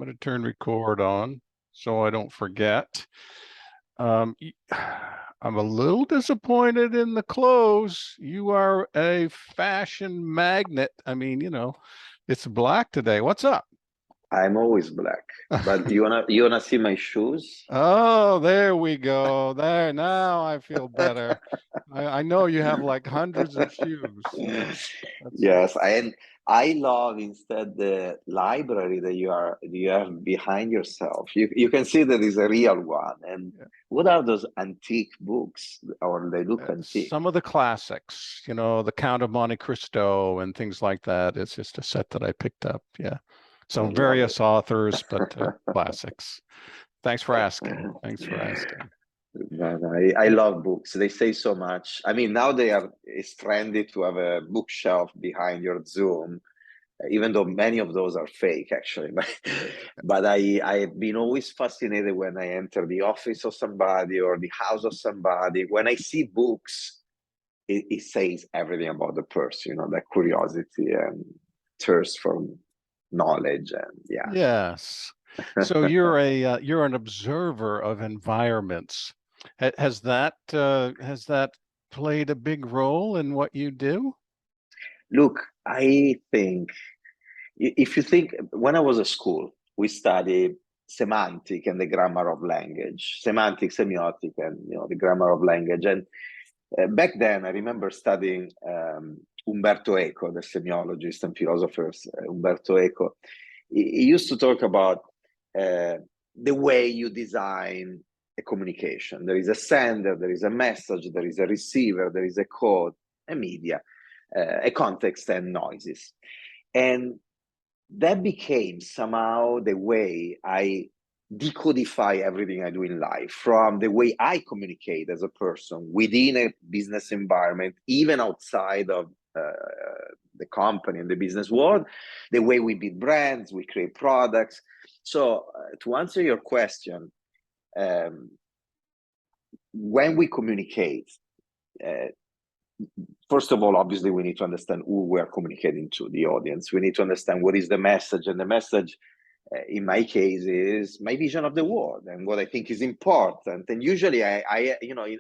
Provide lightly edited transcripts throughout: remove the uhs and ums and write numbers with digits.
going to turn record on so I don't forget. I'm a little disappointed in the clothes. You are a fashion magnet. I mean, it's black today. What's up? I'm always black. But you wanna see my shoes? Oh, there we go. There, now I feel better. I know you have like hundreds of shoes. That's Yes, I love instead the library that you have behind yourself. You can see that is a real one. And yeah. what are those antique books, or they look antique? Some of the classics, the Count of Monte Cristo and things like that. It's just a set that I picked up. Yeah. I So love it. various authors, but classics. Thanks for asking. Thanks for asking. But I love books. They say so much. I mean, now it's trendy to have a bookshelf behind your Zoom, even though many of those are fake actually. But I've been always fascinated when I enter the office of somebody or the house of somebody. When I see books, it says everything about the person, that curiosity and thirst for knowledge. And yeah. Yes. So you're an observer of environments. Has that played a big role in what you do? Look, I think if you think, when I was at school, we studied semantic and the grammar of language, semantic, semiotic, and the grammar of language. And back then, I remember studying Umberto Eco, the semiologist and philosopher Umberto Eco. He used to talk about the way you design a communication. There is a sender, there is a message, there is a receiver, there is a code, a media, a context, and noises. And that became somehow the way I decodify everything I do in life, from the way I communicate as a person within a business environment, even outside of the company and the business world, the way we build brands, we create products. So to answer your question, when we communicate, first of all, obviously, we need to understand who we're communicating to, the audience. We need to understand what is the message. And the message, in my case, is my vision of the world and what I think is important. And usually,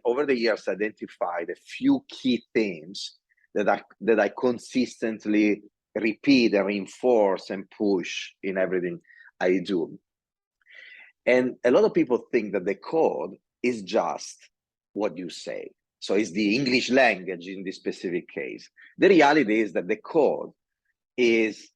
over the years, identified a few key themes that I consistently repeat and reinforce and push in everything I do. And a lot of people think that the code is just what you say. So it's the English language in this specific case. The reality is that the code is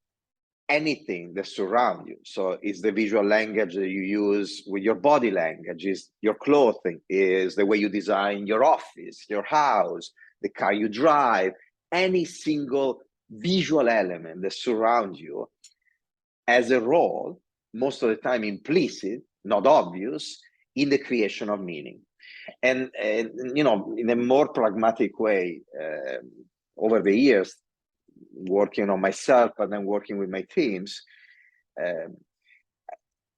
anything that surrounds you. So it's the visual language that you use with your body language, is your clothing, is the way you design your office, your house, the car you drive. Any single visual element that surrounds you has a role, most of the time implicit, not obvious, in the creation of meaning. And in a more pragmatic way, over the years, working on myself and then working with my teams,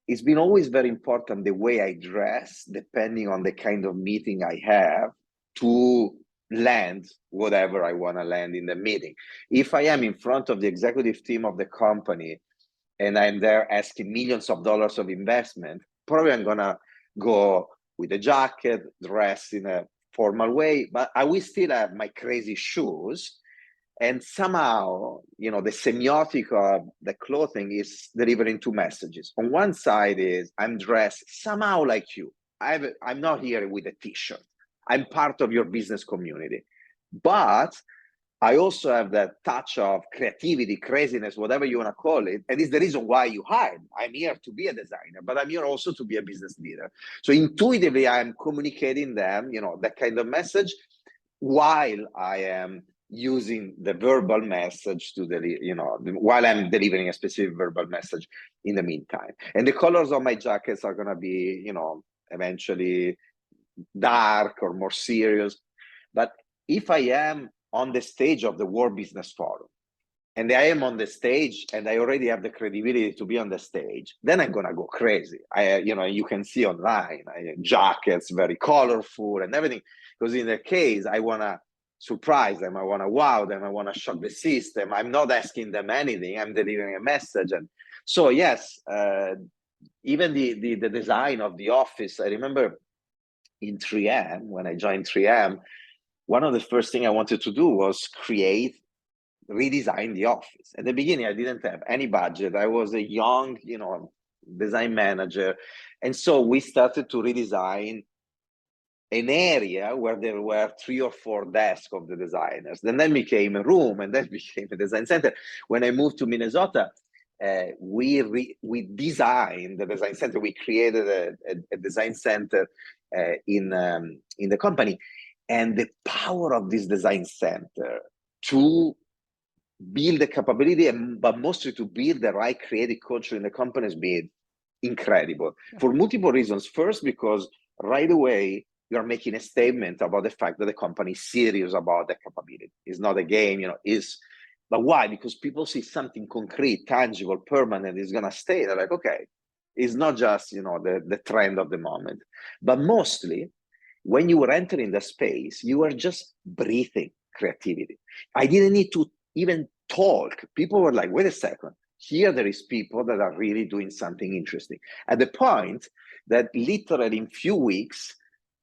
it's been always very important the way I dress, depending on the kind of meeting I have, to land whatever I want to land in the meeting. If I am in front of the executive team of the company and I'm there asking millions of dollars of investment, probably I'm going to go with a jacket, dress in a formal way, but I will still have my crazy shoes. And somehow, the semiotic of the clothing is delivering two messages. On one side is I'm dressed somehow like you. I'm not here with a t-shirt. I'm part of your business community. But I also have that touch of creativity, craziness, whatever you want to call it. And it's the reason why you hired. I'm here to be a designer, but I'm here also to be a business leader. So intuitively, I'm communicating them, that kind of message, while I am using the verbal message to while I'm delivering a specific verbal message in the meantime. And the colors of my jackets are going to be, eventually dark or more serious. But if I am on the stage of the World Business Forum, and I am on the stage and I already have the credibility to be on the stage, then I'm going to go crazy. You can see online, jackets, very colorful and everything. Because in that case, I want to surprise them. I want to wow them. I want to shock the system. I'm not asking them anything. I'm delivering a message. And so, yes, even the design of the office. I remember in 3M, when I joined 3M, one of the first things I wanted to do was redesign the office. At the beginning, I didn't have any budget. I was a young, design manager. And so we started to redesign an area where there were 3 or 4 desks of the designers. Then became a room, and then became a design center. When I moved to Minnesota, we designed the design center. We created a design center in the company, and the power of this design center to build the capability, but mostly to build the right creative culture in the company has been incredible for multiple reasons. First, because right away you're making a statement about the fact that the company is serious about the capability. It's not a game, but why? Because people see something concrete, tangible, permanent is going to stay. They're like, okay, it's not just, the trend of the moment. But mostly, when you were entering the space, you were just breathing creativity. I didn't need to even talk. People were like, wait a second, here there is people that are really doing something interesting. At the point that literally in few weeks,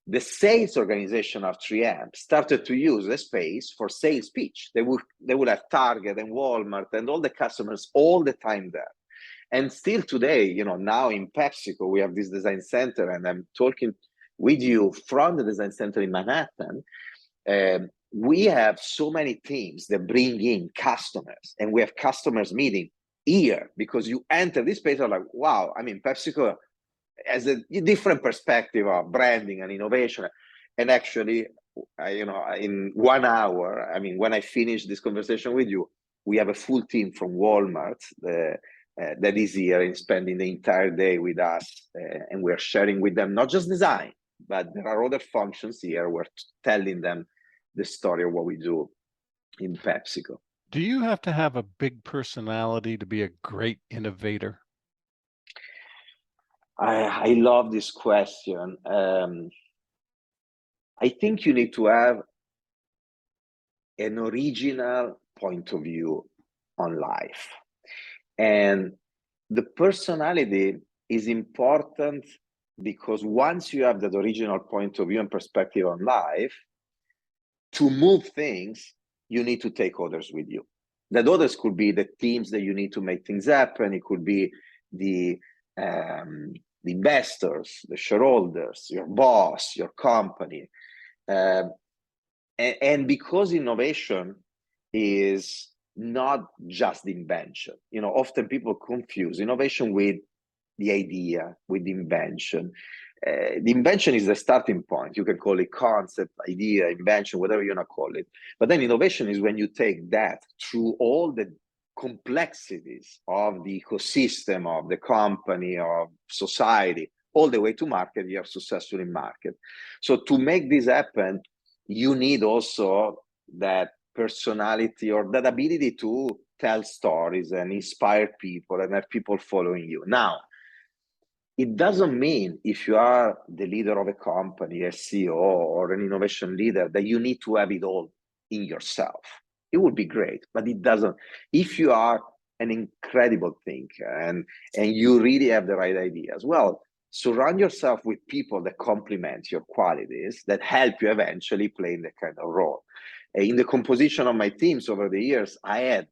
the sales organization of 3M started to use the space for sales pitch. They would have Target and Walmart and all the customers all the time there. And still today, now in PepsiCo, we have this design center, and I'm talking with you from the design center in Manhattan. We have so many teams that bring in customers, and we have customers meeting here because you enter this space, are like, wow, PepsiCo has a different perspective of branding and innovation. And actually, in 1 hour, when I finish this conversation with you, we have a full team from Walmart that is here and spending the entire day with us, and we're sharing with them not just design, but there are other functions here. We're telling them the story of what we do in PepsiCo. Do you have to have a big personality to be a great innovator? I love this question. I think you need to have an original point of view on life. And the personality is important because once you have that original point of view and perspective on life, to move things, you need to take others with you. That others could be the teams that you need to make things happen. It could be the investors, the shareholders, your boss, your company. And because innovation is not just invention, often people confuse innovation with the idea, with the invention. The invention is the starting point. You can call it concept, idea, invention, whatever you want to call it. But then innovation is when you take that through all the complexities of the ecosystem, of the company, of society, all the way to market. You are successful in market. So to make this happen, you need also that personality or that ability to tell stories and inspire people and have people following you. Now, it doesn't mean if you are the leader of a company, a CEO or an innovation leader, that you need to have it all in yourself. It would be great, but it doesn't. If you are an incredible thinker and you really have the right ideas, well, surround yourself with people that complement your qualities, that help you eventually play in that kind of role. In the composition of my teams over the years, I had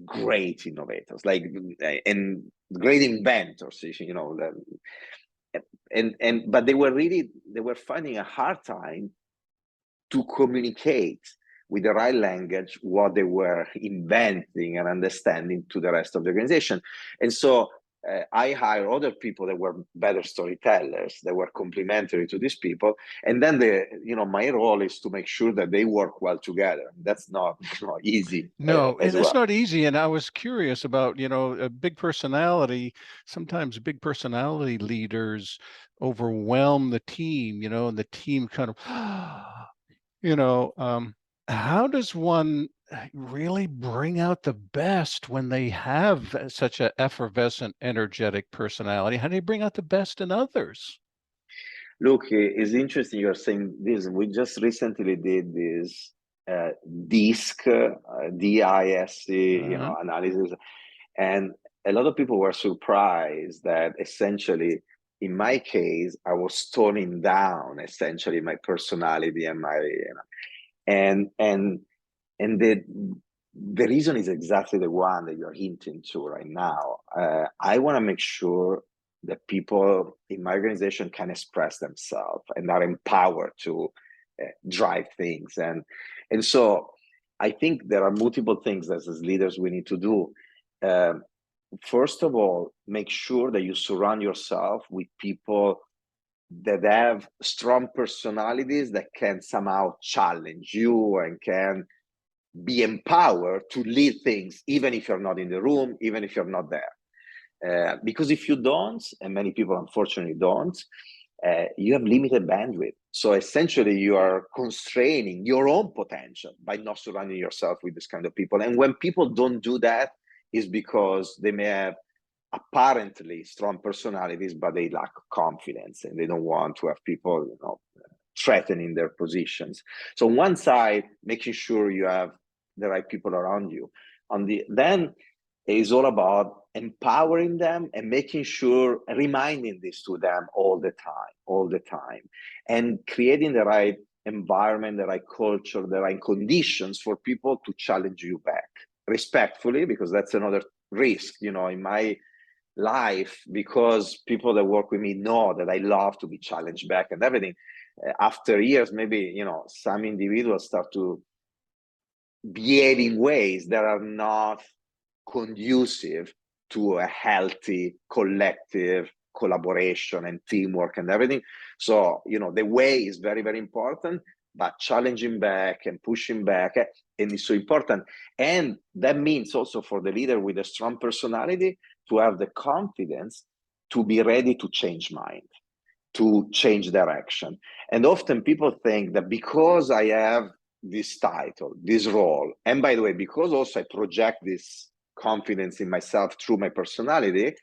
great innovators, and great inventors, but they were finding a hard time to communicate with the right language what they were inventing and understanding to the rest of the organization. And so I hired other people that were better storytellers, that were complementary to these people. And then my role is to make sure that they work well together. That's not easy. No, as it's well. not easy. And I was curious about, a big personality. Sometimes big personality leaders overwhelm the team, and the team kind of, how does one really bring out the best when they have such an effervescent, energetic personality? How do you bring out the best in others? Look, it's interesting you're saying this. We just recently did this DISC, DISC, analysis. And a lot of people were surprised that essentially, in my case, I was toning down essentially my personality and my, and the reason is exactly the one that you're hinting to right now. I want to make sure that people in my organization can express themselves and are empowered to drive things. And so I think there are multiple things that as leaders we need to do. First of all, make sure that you surround yourself with people that have strong personalities that can somehow challenge you and can be empowered to lead things, even if you're not in the room, even if you're not there. Because if you don't, and many people unfortunately don't, you have limited bandwidth. So essentially, you are constraining your own potential by not surrounding yourself with this kind of people. And when people don't do that, is because they may have apparently strong personalities, but they lack confidence and they don't want to have people, threatening their positions. So on one side, making sure you have the right people around you. Then it's all about empowering them and making sure, reminding this to them all the time, and creating the right environment, the right culture, the right conditions for people to challenge you back respectfully, because that's another risk, in my life, because people that work with me know that I love to be challenged back and everything. After years, maybe, some individuals start to behave in ways that are not conducive to a healthy collective collaboration and teamwork and everything. So, the way is very, very important, but challenging back and pushing back, and it's so important. And that means also for the leader with a strong personality to have the confidence to be ready to change mind, to change direction. And often people think that because I have this title, this role, and by the way, because also I project this confidence in myself through my personality,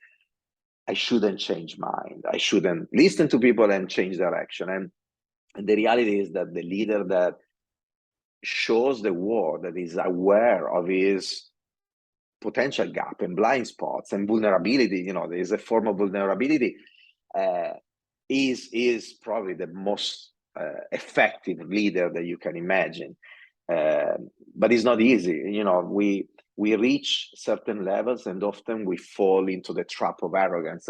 I shouldn't change mind. I shouldn't listen to people and change direction. And the reality is that the leader that shows the world, that is aware of his potential gap and blind spots and vulnerability, there is a form of vulnerability, is probably the most effective leader that you can imagine. But it's not easy. We reach certain levels and often we fall into the trap of arrogance.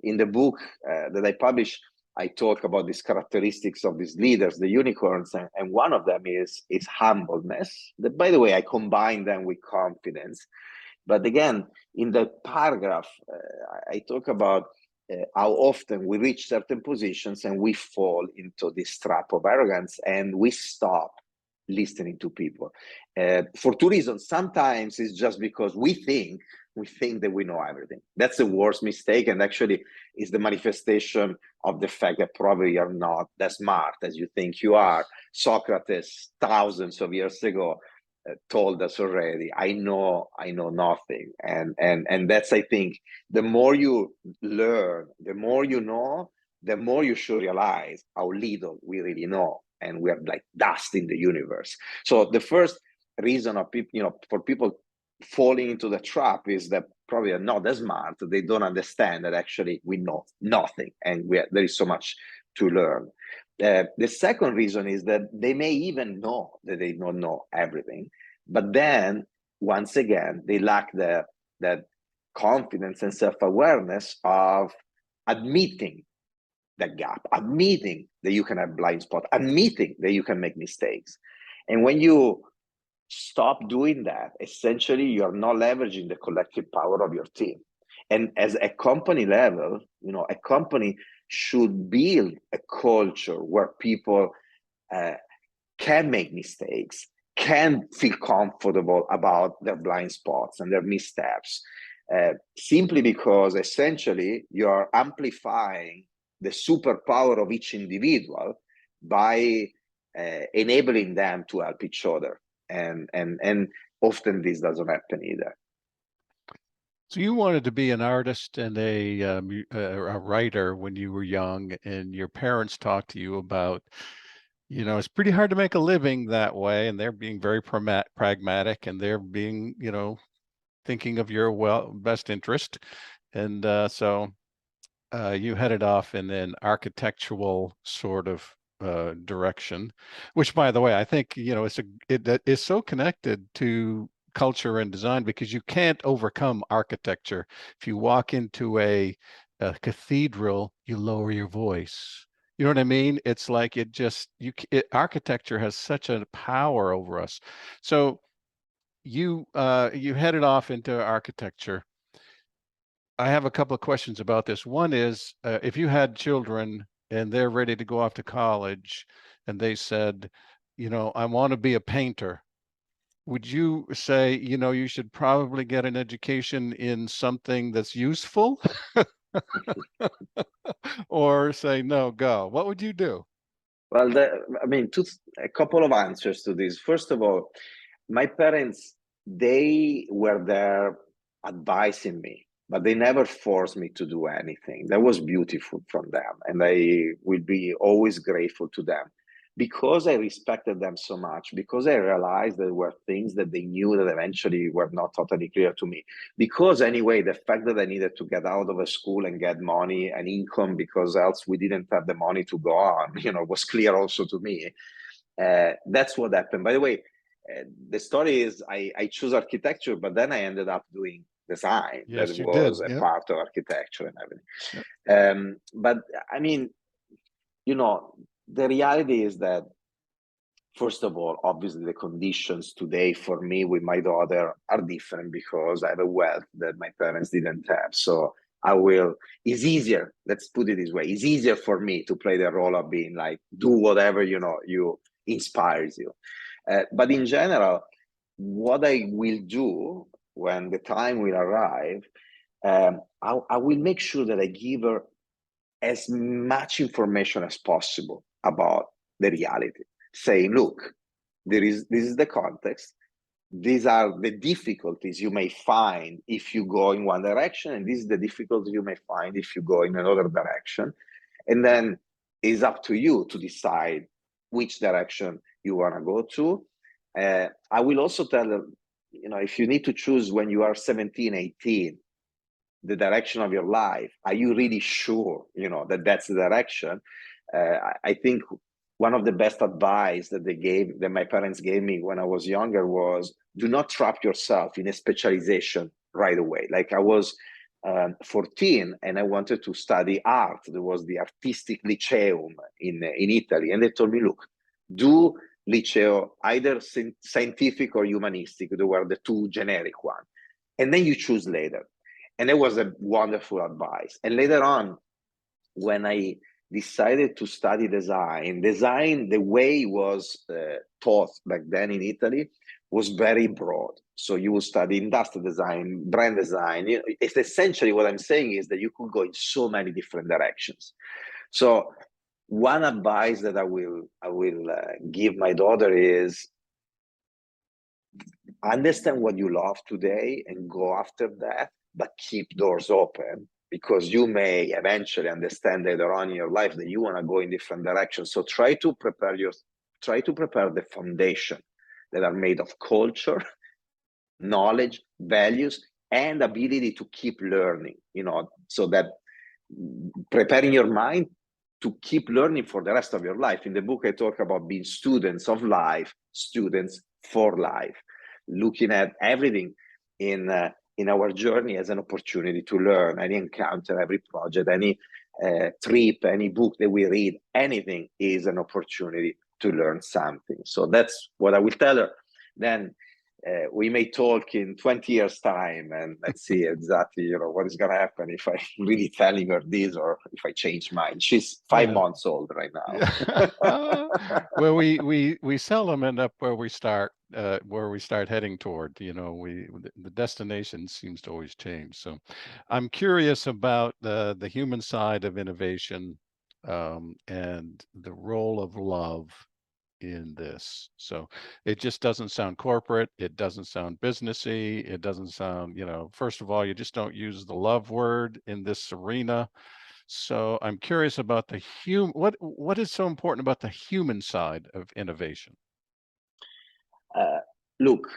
In the book that I published, I talk about these characteristics of these leaders, the unicorns, and one of them is humbleness. That, by the way, I combine them with confidence. But again, in the paragraph, I talk about how often we reach certain positions and we fall into this trap of arrogance and we stop listening to people for two reasons. Sometimes it's just because we think that we know everything. That's the worst mistake, and actually is the manifestation of the fact that probably you're not that smart as you think you are. Socrates, thousands of years ago, told us already, I know nothing. And that's, I think, the more you learn, the more you know, the more you should realize how little we really know, and we are like dust in the universe. So the first reason of people, for people falling into the trap is that probably are not as smart. They don't understand that actually we know nothing, and there is so much to learn. The second reason is that they may even know that they don't know everything, but then once again they lack that confidence and self-awareness of admitting that gap, admitting that you can have blind spot, admitting that you can make mistakes. And when you stop doing that, essentially you're not leveraging the collective power of your team. And as a company level, a company should build a culture where people can make mistakes, can feel comfortable about their blind spots and their missteps, simply because essentially you're amplifying the superpower of each individual by enabling them to help each other. And often this doesn't happen either. So you wanted to be an artist and a writer when you were young, and your parents talked to you about, it's pretty hard to make a living that way, and they're being very pragmatic, and they're being, thinking of your best interest. And so you headed off in an architectural sort of direction, which, by the way, I think, it is so connected to culture and design, because you can't overcome architecture. If you walk into a cathedral, you lower your voice. You know what I mean? It's like architecture has such a power over us. So you headed off into architecture. I have a couple of questions about this. One is, if you had children and they're ready to go off to college and they said, I want to be a painter, would you say, you should probably get an education in something that's useful, or say, no, go? What would you do? Well, I mean, a couple of answers to this. First of all, my parents, they were there advising me, but they never forced me to do anything. That was beautiful from them, and I will be always grateful to them, because I respected them so much, because I realized there were things that they knew that eventually were not totally clear to me. Because anyway, the fact that I needed to get out of a school and get money and income, because else we didn't have the money to go on, was clear also to me. That's what happened. By the way, the story is I chose architecture, but then I ended up doing design. That Yes, you was did. a Yep. part of architecture and everything. Yep. But I mean, the reality is that, first of all, obviously the conditions today for me with my daughter are different, because I have a wealth that my parents didn't have. So it's easier, let's put it this way, it's easier for me to play the role of being like, do whatever, you inspires you. But in general, what I will do when the time will arrive, I will make sure that I give her as much information as possible about the reality, saying, look, this is the context. These are the difficulties you may find if you go in one direction, and this is the difficulties you may find if you go in another direction. And then it's up to you to decide which direction you want to go to. I will also tell them, if you need to choose when you are 17, 18, the direction of your life, are you really sure, that that's the direction? I think one of the best advice that my parents gave me when I was younger was, do not trap yourself in a specialization right away. Like, I was 14 and I wanted to study art. There was the Artistic Lyceum in Italy. And they told me, look, do liceo, either scientific or humanistic. They were the two generic ones. And then you choose later. And it was a wonderful advice. And later on, when I decided to study design, the way it was taught back then in Italy was very broad. So you would study industrial design, brand design. It's essentially, what I'm saying is that you could go in so many different directions. So one advice that I will give my daughter is, understand what you love today and go after that, but keep doors open, because you may eventually understand later on in your life that you want to go in different directions. So try to prepare the foundation that are made of culture, knowledge, values, and ability to keep learning, so that preparing your mind to keep learning for the rest of your life. In the book, I talk about being students of life, students for life, looking at everything in our journey as an opportunity to learn. Any encounter, every project, any trip, any book that we read, anything is an opportunity to learn something. So that's what I will tell her. Then we may talk in 20 years time, and let's see exactly what is going to happen, if I'm really telling her this or if I change mine. She's 5 months old right now. Yeah. Well, we seldom end up where we start heading toward. The destination seems to always change. So I'm curious about the human side of innovation, and the role of love in this. So it just doesn't sound corporate. It doesn't sound businessy. It doesn't sound, first of all, you just don't use the love word in this arena. So I'm curious about what is so important about the human side of innovation? Look,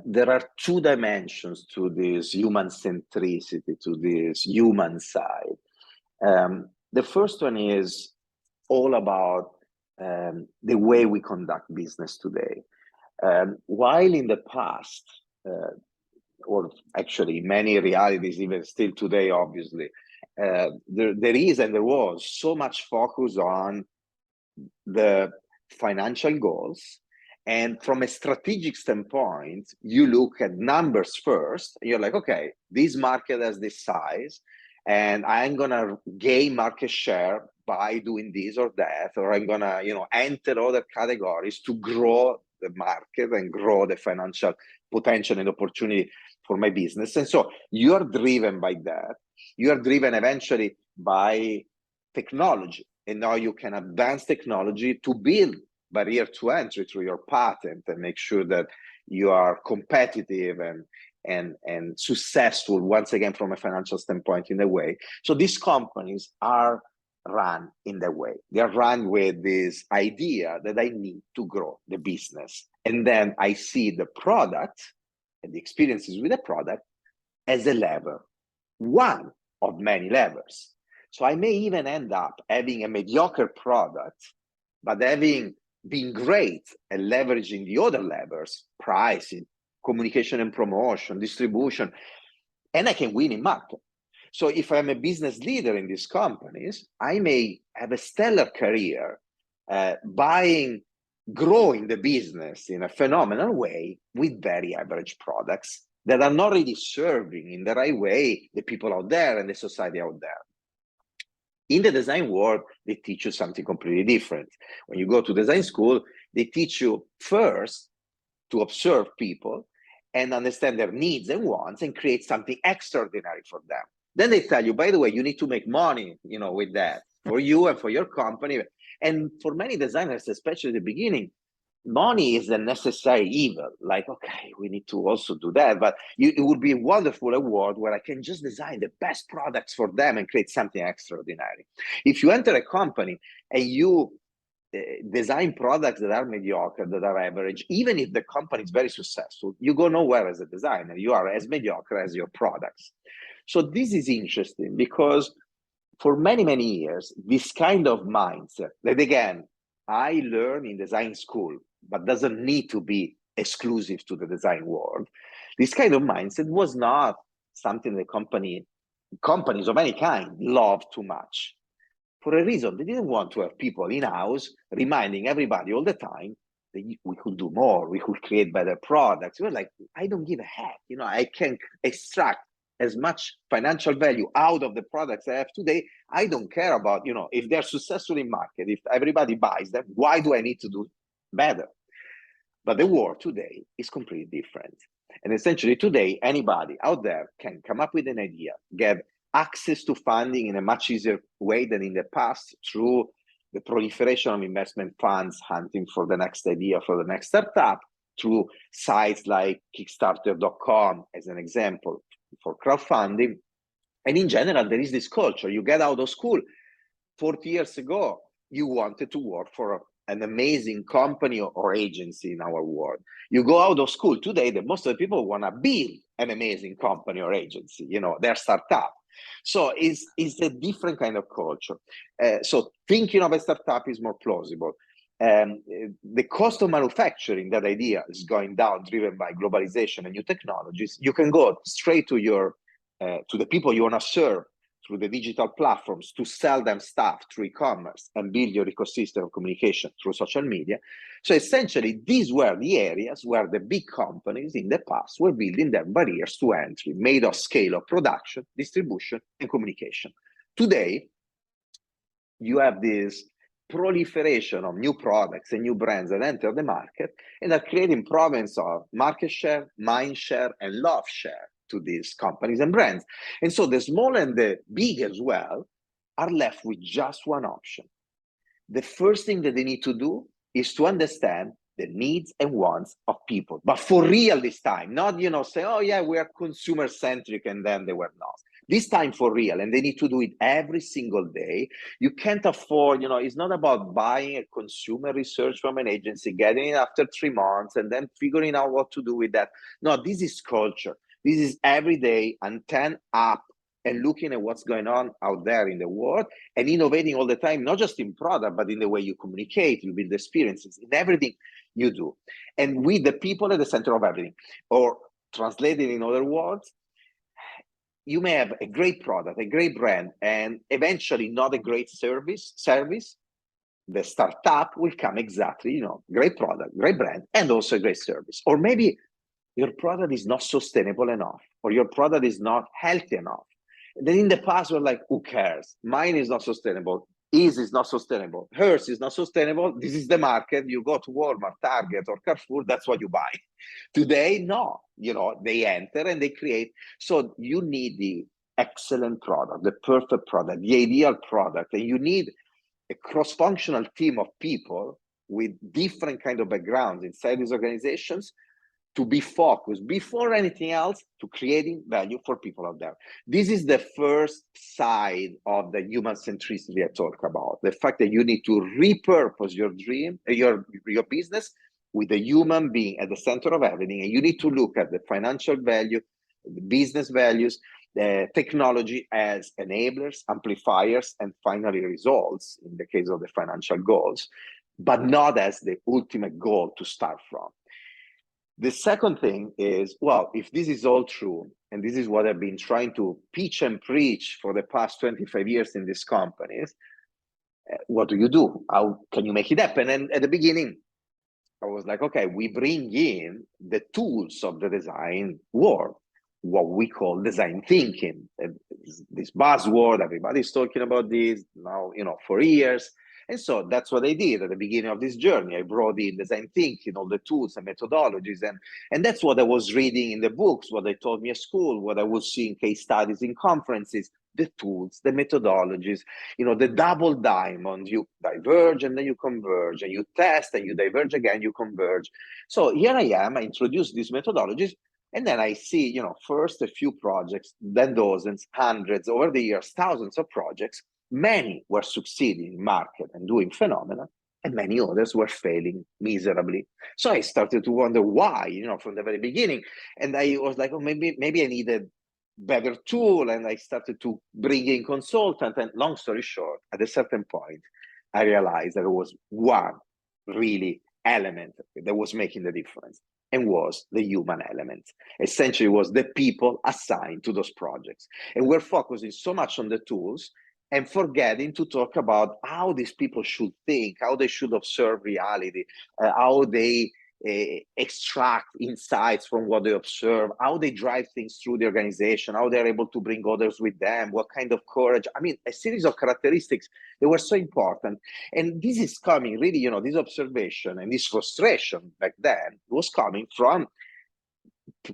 there are two dimensions to this human centricity, to this human side. The first one is all about the way we conduct business today. While in the past, or actually many realities, even still today, obviously, there is and there was so much focus on the financial goals. And from a strategic standpoint, you look at numbers first. You're like, okay, this market has this size, and I'm gonna gain market share by doing this or that, or I'm gonna, enter other categories to grow the market and grow the financial potential and opportunity for my business. And so you are driven by that. You are driven eventually by technology, and now you can advance technology to build barrier to entry through your patent and make sure that you are competitive and successful once again from a financial standpoint in a way. So these companies are run in that way. They are run with this idea that I need to grow the business. And then I see the product and the experiences with the product as a lever, one of many levers. So I may even end up having a mediocre product, but having been great at leveraging the other levers, pricing, communication and promotion, distribution, and I can win in market. So if I'm a business leader in these companies, I may have a stellar career growing the business in a phenomenal way with very average products that are not really serving in the right way the people out there and the society out there. In the design world, they teach you something completely different. When you go to design school, they teach you first to observe people and understand their needs and wants and create something extraordinary for them. Then they tell you, by the way, you need to make money, with that for you and for your company. And for many designers, especially at the beginning, money is a necessary evil. Like, okay, we need to also do that. But it would be wonderful a world where I can just design the best products for them and create something extraordinary. If you enter a company and you design products that are mediocre, that are average, even if the company is very successful, you go nowhere as a designer. You are as mediocre as your products. So this is interesting because for many, many years, this kind of mindset that, again, I learned in design school, but doesn't need to be exclusive to the design world. This kind of mindset was not something the companies of any kind love too much. For a reason, they didn't want to have people in-house reminding everybody all the time that we could do more, we could create better products. We were like, I don't give a heck. I can extract as much financial value out of the products I have today. I don't care about, if they're successful in market, if everybody buys them, why do I need to do better? But the world today is completely different. And essentially today, anybody out there can come up with an idea, get access to funding in a much easier way than in the past through the proliferation of investment funds hunting for the next idea, for the next startup, through sites like Kickstarter.com as an example for crowdfunding. And in general, there is this culture. You get out of school, 40 years ago, you wanted to work for an amazing company or agency in our world. You go out of school today, that most of the people want to build an amazing company or agency, their startup. So it's a different kind of culture. So thinking of a startup is more plausible. The cost of manufacturing that idea is going down, driven by globalization and new technologies. You can go straight to to the people you want to serve through the digital platforms to sell them stuff through e-commerce and build your ecosystem of communication through social media. So essentially, these were the areas where the big companies in the past were building their barriers to entry, made of scale of production, distribution, and communication. Today, you have this proliferation of new products and new brands that enter the market and are creating problems of market share, mind share, and love share to these companies and brands. And so the small and the big as well are left with just one option. The first thing that they need to do is to understand the needs and wants of people, but for real this time, not, say, oh yeah, we are consumer centric, and then they were not. this time for real, and they need to do it every single day. You can't afford, it's not about buying a consumer research from an agency, getting it after 3 months, and then figuring out what to do with that. No, this is culture. This is every day, antenna up, and looking at what's going on out there in the world, and innovating all the time, not just in product, but in the way you communicate, you build experiences, in everything you do. And with the people at the center of everything, or translated in other words, you may have a great product, a great brand, and eventually not a great service. The startup will come exactly, great product, great brand, and also a great service. Or maybe your product is not sustainable enough, or your product is not healthy enough. And then in the past, we're like, who cares? Mine is not sustainable. His is not sustainable. Hers is not sustainable. This is the market. You go to Walmart, Target, or Carrefour, that's what you buy. Today, no. They enter and they create. So you need the excellent product, the perfect product, the ideal product, and you need a cross-functional team of people with different kind of backgrounds inside these organizations to be focused before anything else to creating value for people out there. This is the first side of the human centricity I talk about. The fact that you need to repurpose your dream, your business with the human being at the center of everything. And you need to look at the financial value, the business values, the technology as enablers, amplifiers, and finally results in the case of the financial goals, but not as the ultimate goal to start from. The second thing is, well, if this is all true, and this is what I've been trying to pitch and preach for the past 25 years in these companies, what do you do? How can you make it happen? And at the beginning, I was like, okay, we bring in the tools of the design world, what we call design thinking. This buzzword, everybody's talking about this now, for years. And so that's what I did at the beginning of this journey. I brought in design thinking, all the tools and methodologies. And that's what I was reading in the books, what they taught me at school, what I was seeing case studies in conferences, the tools, the methodologies, the double diamond. You diverge and then you converge, and you test and you diverge again, you converge. So here I am, I introduce these methodologies, and then I see, first a few projects, then dozens, hundreds, over the years, thousands of projects. Many were succeeding in market and doing phenomena, and many others were failing miserably. So I started to wonder why, from the very beginning. And I was like, oh, maybe I needed better tool. And I started to bring in consultant. And long story short, at a certain point, I realized there was one really element that was making the difference, and was the human element. Essentially, it was the people assigned to those projects. And we're focusing so much on the tools and forgetting to talk about how these people should think, how they should observe reality, how they extract insights from what they observe, how they drive things through the organization, how they're able to bring others with them, what kind of courage. I mean, a series of characteristics that were so important. And this is coming really, this observation and this frustration back then was coming from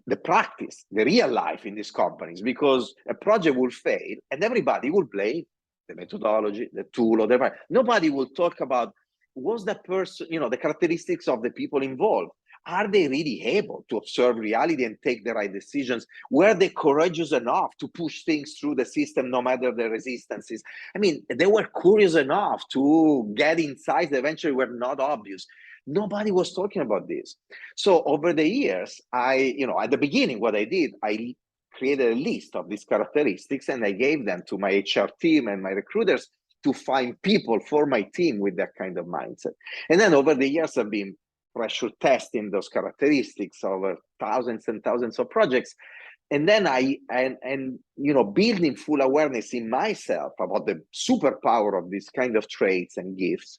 the practice, the real life in these companies, because a project will fail and everybody will blame the methodology, the tool, or the nobody will talk about was that person, the characteristics of the people involved. Are they really able to observe reality and take the right decisions? Were they courageous enough to push things through the system no matter the resistances? I mean, they were curious enough to get insights that eventually were not obvious. Nobody was talking about this. So over the years, at the beginning, what I did, I created a list of these characteristics and I gave them to my HR team and my recruiters to find people for my team with that kind of mindset. And then over the years, I've been pressure testing those characteristics over thousands and thousands of projects. And then building full awareness in myself about the superpower of these kind of traits and gifts,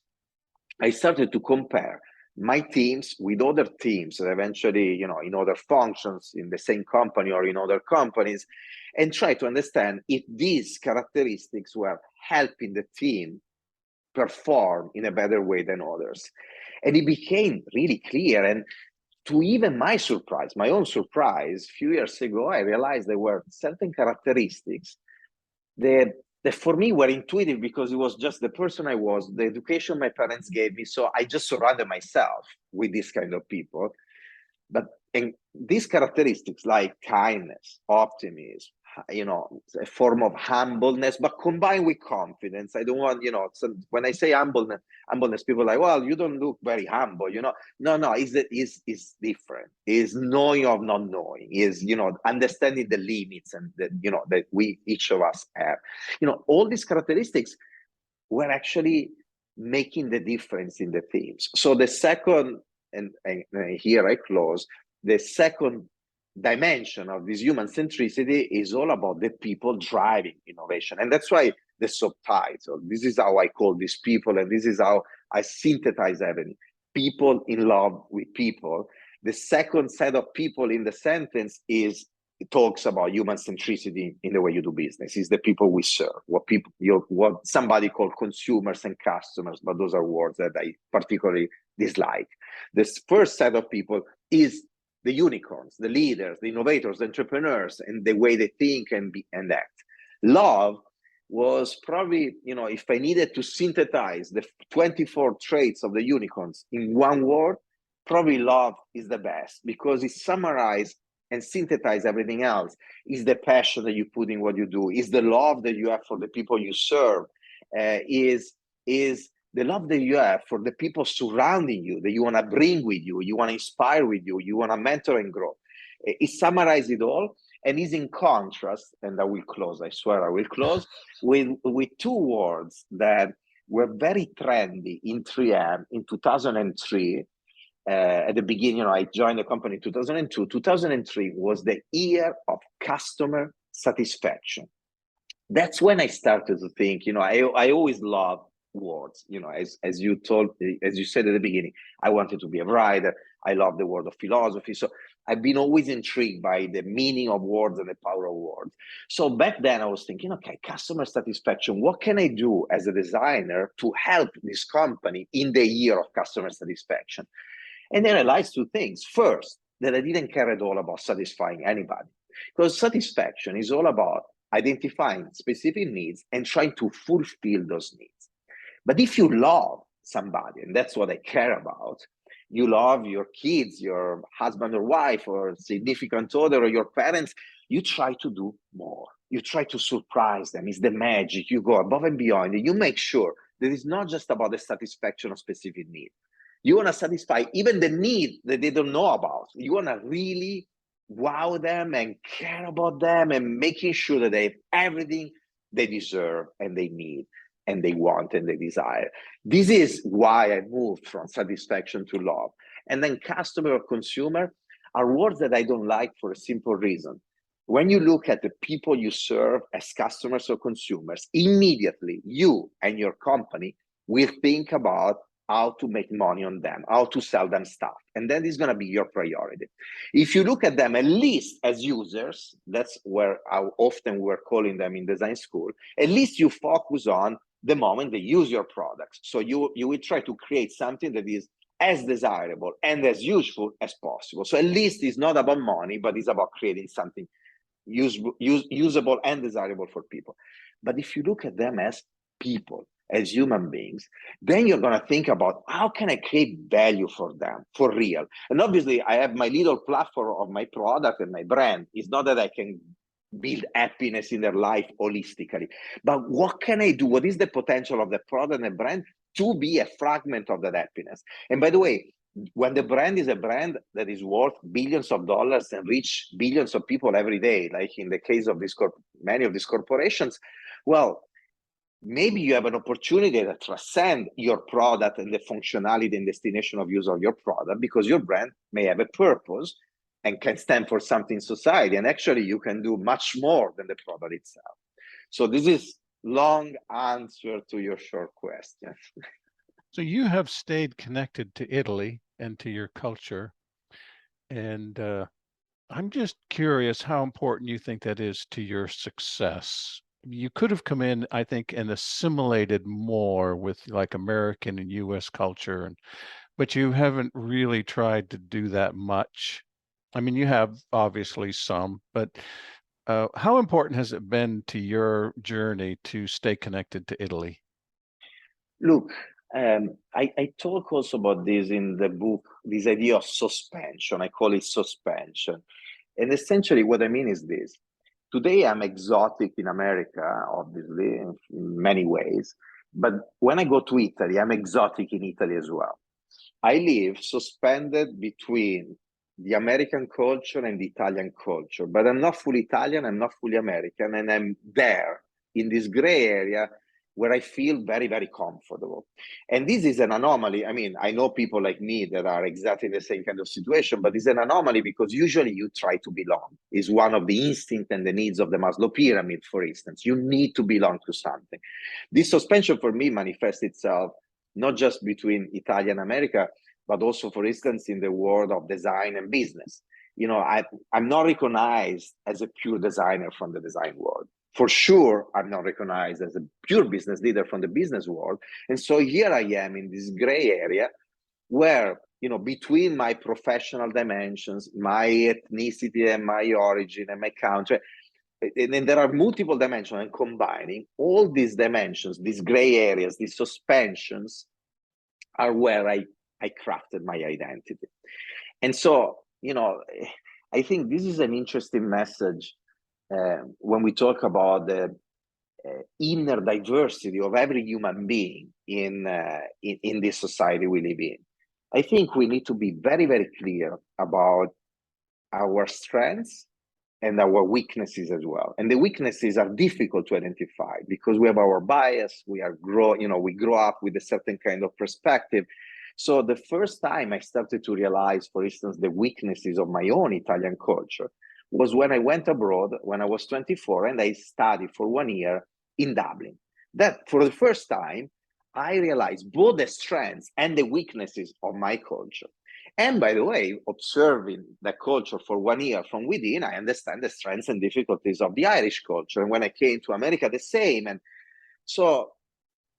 I started to compare my teams with other teams, eventually, in other functions in the same company or in other companies, and try to understand if these characteristics were helping the team perform in a better way than others. And it became really clear. And to even my surprise, my own surprise, a few years ago, I realized there were certain characteristics that for me were intuitive because it was just the person I was, the education my parents gave me. So I just surrounded myself with this kind of people. And these characteristics like kindness, optimism, a form of humbleness, but combined with confidence. I don't want, so when I say humbleness, people are like, well, you don't look very humble, No, it's different. Is knowing of not knowing, is, understanding the limits and that we, each of us have. All these characteristics were actually making the difference in the teams. So the second, and here I close, the second dimension of this human centricity is all about the people driving innovation. And that's why the subtitle, this is how I call these people, and this is how I synthesize everything. People in love with people. The second set of people in the sentence is, it talks about human centricity in the way you do business. Is the people we serve, what somebody called consumers and customers, but those are words that I particularly dislike. This first set of people is the unicorns, the leaders, the innovators, the entrepreneurs, and the way they think and act. Love was probably, if I needed to synthesize the 24 traits of the unicorns in one word, probably love is the best, because it summarizes and synthesize everything else. Is the passion that you put in what you do, is the love that you have for the people you serve, is the love that you have for the people surrounding you, that you want to bring with you, you want to inspire with you, you want to mentor and grow. It summarizes it all, and is in contrast, and I will close, I swear I will close, with two words that were very trendy in 3M in 2003. At the beginning, I joined the company in 2002. 2003 was the year of customer satisfaction. That's when I started to think, I always loved words, as you said at the beginning, I wanted to be a writer. I love the world of philosophy. So I've been always intrigued by the meaning of words and the power of words. So back then I was thinking, okay, customer satisfaction, what can I do as a designer to help this company in the year of customer satisfaction? And then I realized two things. First, that I didn't care at all about satisfying anybody, because satisfaction is all about identifying specific needs and trying to fulfill those needs. But if you love somebody, and that's what I care about, you love your kids, your husband or wife, or significant other, or your parents, you try to do more. You try to surprise them. It's the magic. You go above and beyond, and you make sure that it's not just about the satisfaction of specific needs. You want to satisfy even the need that they don't know about. You want to really wow them and care about them, and making sure that they have everything they deserve and they need and they want and they desire. This is why I moved from satisfaction to love. And then customer or consumer are words that I don't like for a simple reason. When you look at the people you serve as customers or consumers, immediately you and your company will think about how to make money on them, how to sell them stuff. And that is going to be your priority. If you look at them at least as users, that's where how often we're calling them in design school, at least you focus on the moment they use your products. So you will try to create something that is as desirable and as useful as possible. So at least it's not about money, but it's about creating something usable and desirable for people. But if you look at them as people, as human beings, then you're going to think about how can I create value for them, for real. And obviously, I have my little platform of my product and my brand. It's not that I can build happiness in their life holistically, but what can I do? What is the potential of the product and brand to be a fragment of that happiness? And by the way, when the brand is a brand that is worth billions of dollars and reach billions of people every day, like in the case of many of these corporations, well, maybe you have an opportunity to transcend your product and the functionality and destination of use of your product, because your brand may have a purpose and can stand for something in society. And actually, you can do much more than the product itself. So this is long answer to your short question. So you have stayed connected to Italy and to your culture. And I'm just curious how important you think that is to your success. You could have come in, I think, and assimilated more with like American and US culture, but you haven't really tried to do that much. I mean, you have obviously some, but how important has it been to your journey to stay connected to Italy? Look, I talk also about this in the book, this idea of suspension. I call it suspension. And essentially what I mean is this. today I'm exotic in America, obviously, in many ways. But when I go to Italy, I'm exotic in Italy as well. I live suspended between the American culture and the Italian culture, but I'm not fully Italian, I'm not fully American, and I'm there in this gray area where I feel very, very comfortable. And this is an anomaly. I mean, I know people like me that are exactly the same kind of situation, but it's an anomaly because usually you try to belong. It's one of the instincts and the needs of the Maslow pyramid, for instance. You need to belong to something. This suspension for me manifests itself not just between Italy and America, but also, for instance, in the world of design and business. You know, I'm not recognized as a pure designer from the design world. For sure, I'm not recognized as a pure business leader from the business world. And so here I am in this gray area where, you know, between my professional dimensions, my ethnicity and my origin and my country, and there are multiple dimensions, and combining all these dimensions, these gray areas, these suspensions are where I crafted my identity. And so, you know, I think this is an interesting message when we talk about the inner diversity of every human being in this society we live in. I think we need to be very, very clear about our strengths and our weaknesses as well. And the weaknesses are difficult to identify because we have our bias, we grow up with a certain kind of perspective. So the first time I started to realize, for instance, the weaknesses of my own Italian culture was when I went abroad when I was 24 and I studied for 1 year in Dublin. That for the first time, I realized both the strengths and the weaknesses of my culture. And by the way, observing the culture for 1 year from within, I understand the strengths and difficulties of the Irish culture. And when I came to America, the same. And so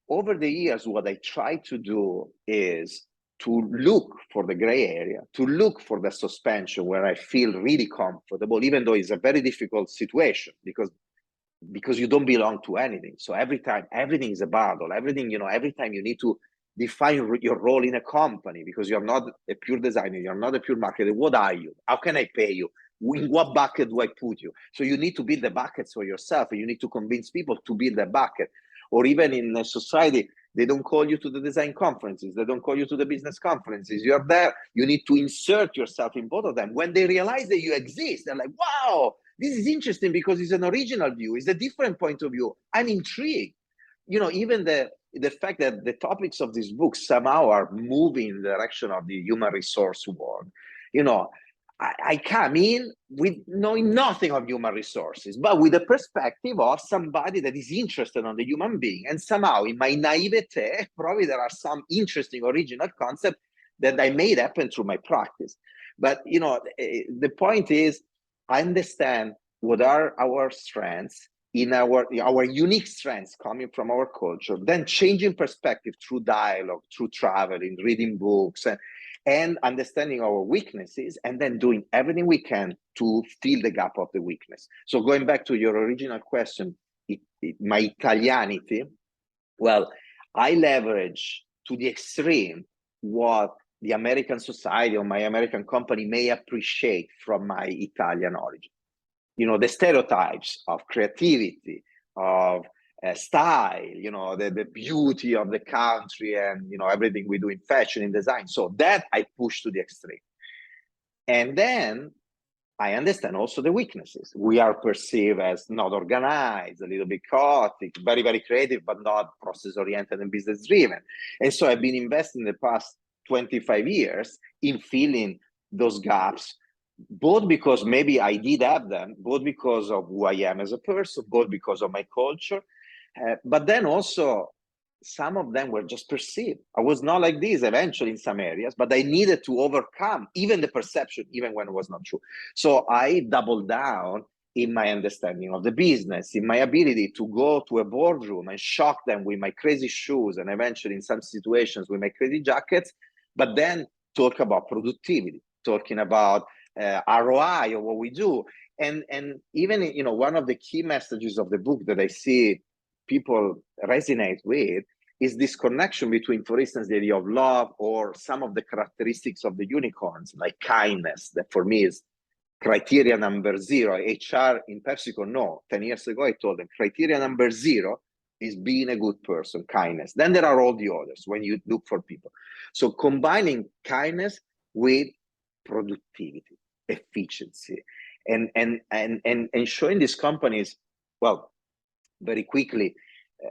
over the years, what I try to do is to look for the gray area, to look for the suspension where I feel really comfortable, even though it's a very difficult situation because you don't belong to anything. So every time, everything is a battle. Everything, every time you need to define your role in a company because you're not a pure designer, you're not a pure marketer. What are you? How can I pay you? In what bucket do I put you? So you need to build the buckets for yourself, and you need to convince people to build a bucket. Or even in a society, they don't call you to the design conferences. They don't call you to the business conferences. You're there. You need to insert yourself in both of them. When they realize that you exist, they're like, wow, this is interesting because it's an original view. It's a different point of view. I'm intrigued. Even the fact that the topics of this book somehow are moving in the direction of the human resource world. I come in with knowing nothing of human resources, but with the perspective of somebody that is interested on the human being. And somehow in my naivete, probably there are some interesting original concepts that I made happen through my practice. But, the point is, I understand what are our strengths in our unique strengths coming from our culture, then changing perspective through dialogue, through traveling, reading books, and understanding our weaknesses, and then doing everything we can to fill the gap of the weakness. So going back to your original question, my Italianity, well, I leverage to the extreme what the American society or my American company may appreciate from my Italian origin. The stereotypes of creativity, of style, the beauty of the country, and everything we do in fashion, in design. So that I push to the extreme. And then I understand also the weaknesses. We are perceived as not organized, a little bit chaotic, very, very creative, but not process-oriented and business-driven. And so I've been investing the past 25 years in filling those gaps, both because maybe I did have them, both because of who I am as a person, both because of my culture, but then also some of them were just perceived. I was not like this eventually in some areas, but I needed to overcome even the perception, even when it was not true. So I doubled down in my understanding of the business, in my ability to go to a boardroom and shock them with my crazy shoes, and eventually in some situations with my crazy jackets, but then talk about productivity, talking about ROI of what we do. And even, one of the key messages of the book that I see people resonate with is this connection between, for instance, the idea of love or some of the characteristics of the unicorns, like kindness, that for me is criteria number 0, HR in PepsiCo, no. 10 years ago, I told them criteria number 0 is being a good person, kindness. Then there are all the others when you look for people. So combining kindness with productivity, efficiency, and showing these companies, well, very quickly,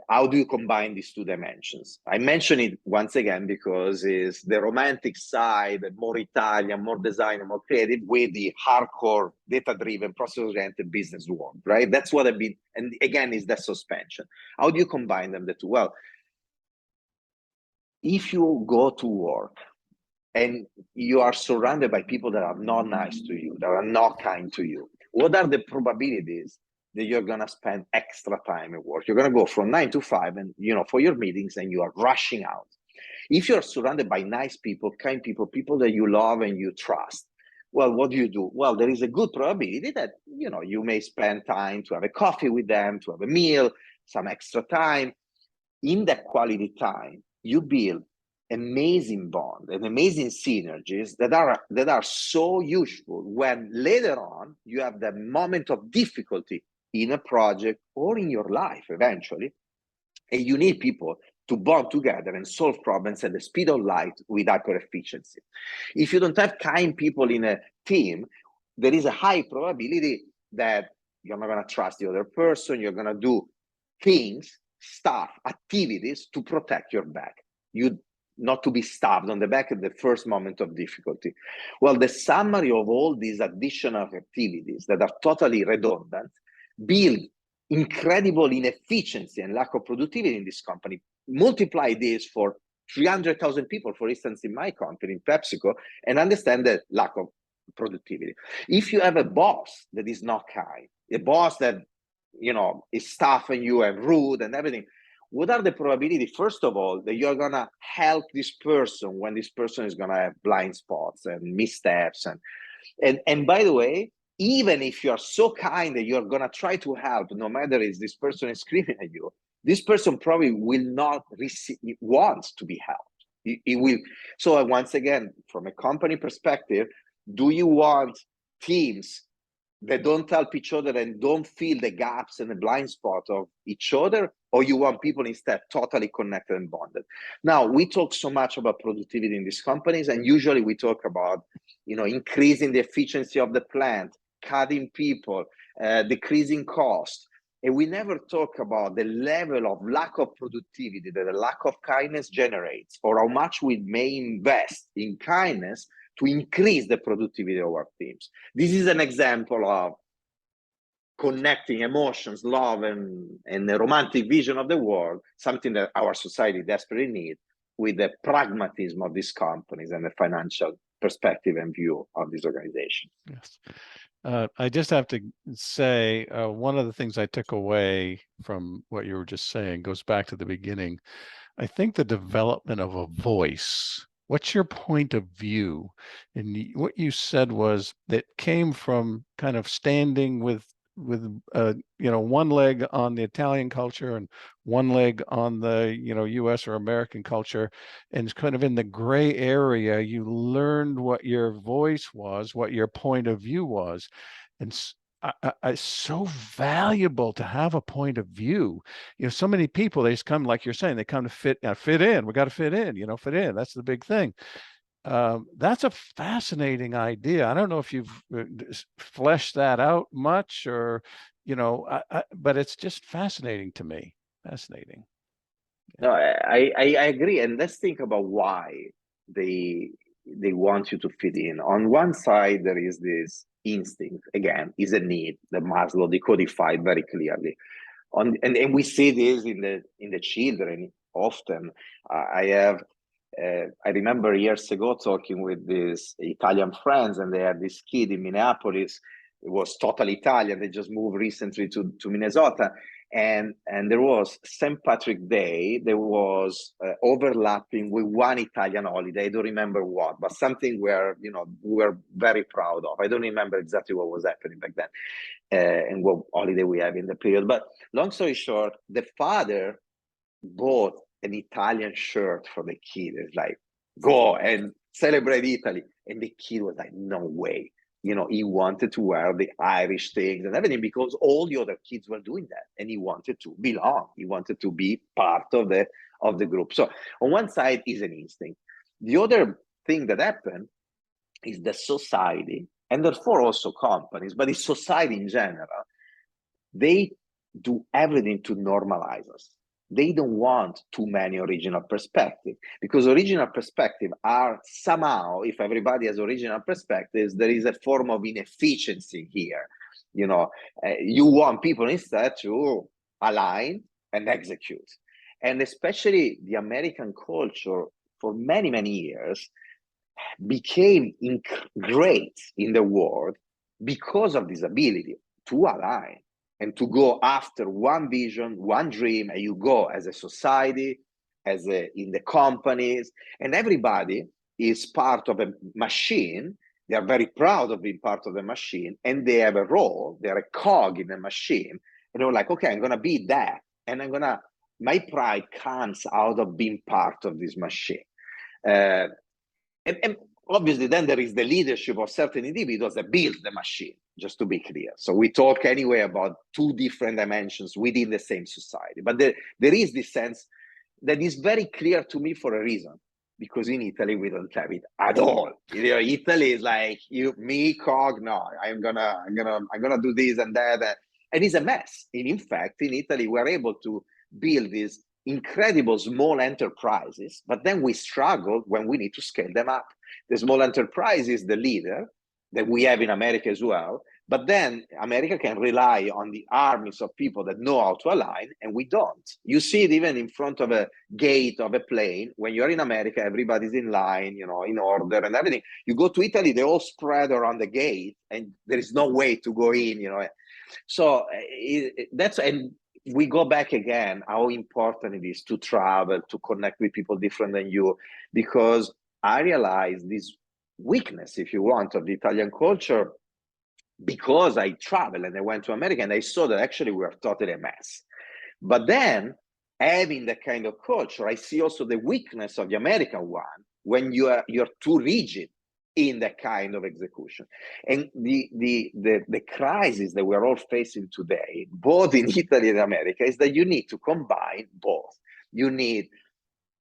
how do you combine these two dimensions? I mention it once again because it's the romantic side, more Italian, more design, more creative, with the hardcore, data-driven, process-oriented business world, right? That's what I've been, and again, is that suspension. How do you combine them, the two? Well, if you go to work and you are surrounded by people that are not nice to you, that are not kind to you, what are the probabilities that you're going to spend extra time at work? You're going to go from 9 to 5 and, for your meetings, and you are rushing out. If you're surrounded by nice people, kind people, people that you love and you trust, well, what do? Well, there is a good probability that, you may spend time to have a coffee with them, to have a meal, some extra time. In that quality time, you build amazing bond and amazing synergies that are so useful when later on you have the moment of difficulty in a project or in your life eventually, and you need people to bond together and solve problems at the speed of light with hyper efficiency. If you don't have kind people in a team, there is a high probability that you're not going to trust the other person. You're going to do things, stuff, activities to protect your back. You not to be stabbed on the back at the first moment of difficulty. Well, the summary of all these additional activities that are totally redundant build incredible inefficiency and lack of productivity in this company. Multiply this for 300,000 people, for instance, in my company, in PepsiCo, and understand the lack of productivity. If you have a boss that is not kind, a boss that is tough and you and rude and everything, what are the probability, first of all, that you're going to help this person when this person is going to have blind spots and missteps? And by the way, even if you're so kind that you're going to try to help, no matter if this person is screaming at you, this person probably will not want to be helped. It will. So once again, from a company perspective, do you want teams that don't help each other and don't feel the gaps and the blind spot of each other, or you want people instead totally connected and bonded? Now, we talk so much about productivity in these companies, and usually we talk about, increasing the efficiency of the plant, cutting people, decreasing cost. And we never talk about the level of lack of productivity that the lack of kindness generates, or how much we may invest in kindness to increase the productivity of our teams. This is an example of connecting emotions, love, and the romantic vision of the world, something that our society desperately needs, with the pragmatism of these companies and the financial perspective and view of these organizations. Yes. I just have to say, one of the things I took away from what you were just saying goes back to the beginning. I think the development of a voice. What's your point of view? And what you said was that came from kind of standing with one leg on the Italian culture and one leg on the US or American culture, and it's kind of in the gray area. You learned what your voice was, what your point of view was, and it's so valuable to have a point of view. So many people, they just come, like you're saying, they come to fit in. We got to fit in, fit in. That's the big thing. That's a fascinating idea. I don't know if you've fleshed that out much, or but it's just fascinating to me. Fascinating. No, I agree, and let's think about why they want you to fit in. On one side, there is this instinct. Again, is a need that Maslow decodified very clearly. And we see this in the children often. I remember years ago talking with these Italian friends, and they had this kid in Minneapolis. It was totally Italian. They just moved recently to Minnesota. And there was St. Patrick's Day. There was overlapping with one Italian holiday. I don't remember what, but something where, we were very proud of. I don't remember exactly what was happening back then and what holiday we have in the period. But long story short, the father bought an Italian shirt for the kid. It's like, go and celebrate Italy. And the kid was like, no way. he wanted to wear the Irish things and everything because all the other kids were doing that, and he wanted to belong. He wanted to be part of the group. So on one side is an instinct. The other thing that happened is the society, and therefore also companies, but it's society in general, they do everything to normalize us. They don't want too many original perspectives, because original perspectives are somehow, if everybody has original perspectives, there is a form of inefficiency here. You want people instead to align and execute. And especially the American culture for many, many years became great in the world because of this ability to align and to go after one vision, one dream, and you go as a society, in the companies, and everybody is part of a machine. They are very proud of being part of the machine, and they have a role. They're a cog in the machine, and they're like, okay, I'm gonna be that, and my pride comes out of being part of this machine. And obviously, then there is the leadership of certain individuals that build the machine, just to be clear. So we talk anyway about two different dimensions within the same society. But there is this sense that is very clear to me for a reason, because in Italy, we don't have it at all. Italy is like, me, cog, no, I'm gonna do this and that. And it's a mess. And in fact, in Italy, we're able to build these incredible small enterprises, but then we struggle when we need to scale them up. The small enterprise is the leader that we have in America as well, but then America can rely on the armies of people that know how to align, and we don't. You see it even in front of a gate of a plane. When you're in America, everybody's in line, in order and everything. You go to Italy, they all spread around the gate, and there is no way to go in, So and we go back again, how important it is to travel, to connect with people different than you, because I realized this weakness, if you want, of the Italian culture, because I traveled and I went to America and I saw that actually we are totally a mess. But then, having that kind of culture, I see also the weakness of the American one when you're too rigid in that kind of execution. And the crisis that we're all facing today, both in Italy and America, is that you need to combine both. You need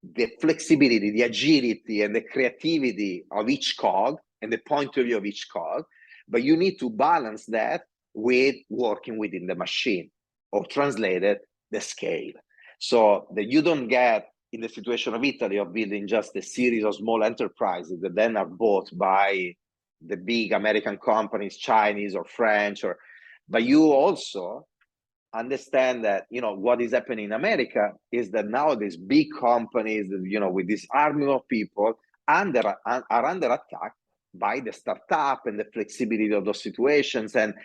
the flexibility, the agility, and the creativity of each cog and the point of view of each cog, but you need to balance that with working within the machine, or translated, the scale. So that you don't get in the situation of Italy of building just a series of small enterprises that then are bought by the big American companies, Chinese or French, but you also understand that, what is happening in America is that now these big companies, with this army of people are under attack by the startup and the flexibility of those situations, and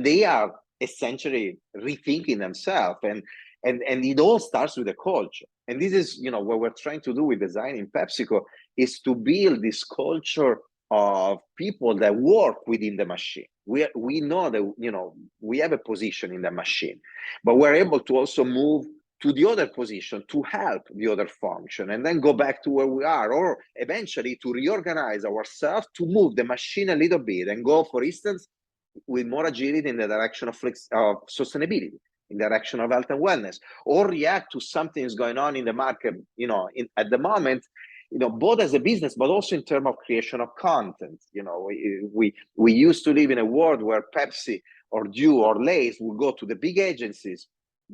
they are essentially rethinking themselves, and it all starts with the culture. And this is, what we're trying to do with design in PepsiCo, is to build this culture of people that work within the machine. We know that, we have a position in the machine, but we're able to also move to the other position to help the other function, and then go back to where we are, or eventually to reorganize ourselves to move the machine a little bit and go, for instance, with more agility in the direction of sustainability, in the direction of health and wellness, or react to something is going on in the market, at the moment, both as a business, but also in terms of creation of content. We used to live in a world where Pepsi or Dew or Lay's will go to the big agencies,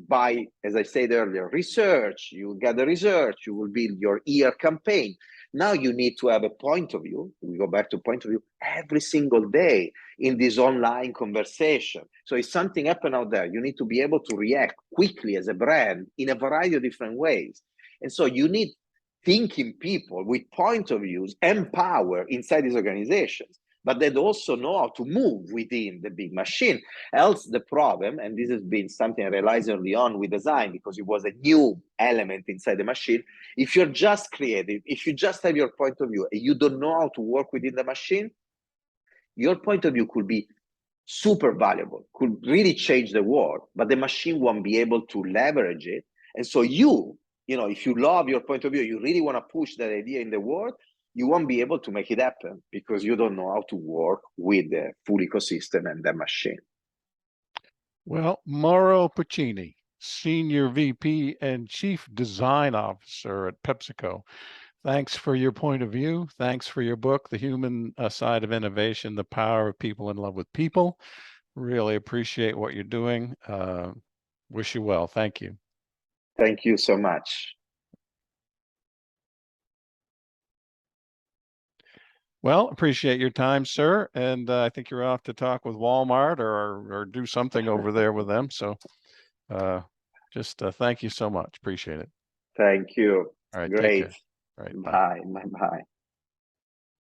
by, as I said earlier, research. You get the research, you will build your year campaign. Now you need to have a point of view. We go back to point of view every single day in this online conversation. So if something happens out there, you need to be able to react quickly as a brand in a variety of different ways. And so you need thinking people with point of views and power inside these organizations, but that also know how to move within the big machine. Else the problem, and this has been something I realized early on with design, because it was a new element inside the machine, if you're just creative, if you just have your point of view and you don't know how to work within the machine, your point of view could be super valuable, could really change the world, but the machine won't be able to leverage it. And so if you love your point of view, you really want to push that idea in the world, you won't be able to make it happen because you don't know how to work with the full ecosystem and the machine. Well, Mauro Porcini, Senior VP and Chief Design Officer at PepsiCo. Thanks for your point of view. Thanks for your book, The Human Side of Innovation, The Power of People in Love with People. Really appreciate what you're doing. Wish you well. Thank you. Thank you so much. Well, appreciate your time, sir. And I think you're off to talk with Walmart or do something over there with them. So just thank you so much. Appreciate it. Thank you. All right. Take Great. care. All right. Bye. Bye. Bye. Bye.